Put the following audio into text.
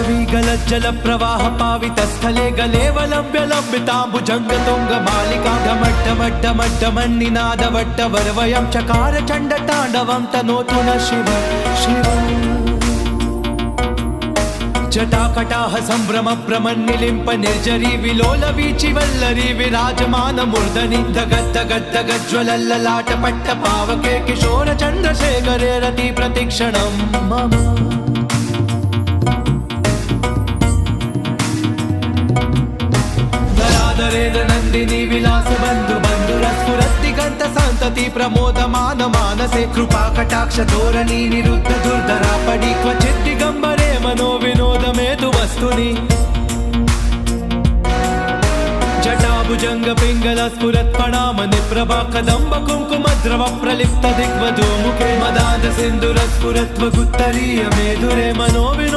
वीगलज्जल प्रवाह पावित स्थले गलेवलंब्य लंबितांबुजंग तुंग मालिका ढमड्ढमड्ढमड्ढमन्निनाद वट्टवर्वयं चकार चंड तांडवं तनोतु न शिव शिव जटाकटाह संभ्रम भ्रमन्निलिंप निर्जरी विलोल वीचि वल्लरी विराजमान मूर्धनि धगद्धगद्धगज्ज्वलल्ललाट पट्ट पावके किशोर चंद्रशेखरे रति प्रतिक्षणं मम नंदिनी विलास बंधु बंधुरस्फुरद्दिगंत संतति प्रमोदमान मानसे कृपा कटाक्ष धोरणी निरुद्ध दुर्धरा पडी क्वचित् दिगंबरे मनो विनोद मेतु वस्तुनि जटाभुजंग पिंगल स्फुरत् प्रणाम निप्रभा कदंब कुंकुम द्रव प्रलिप्त दिग्वधू मुखे मदाद सिंधुर स्फुरत्व गुत्तरीय मेधुरे मनो विनोद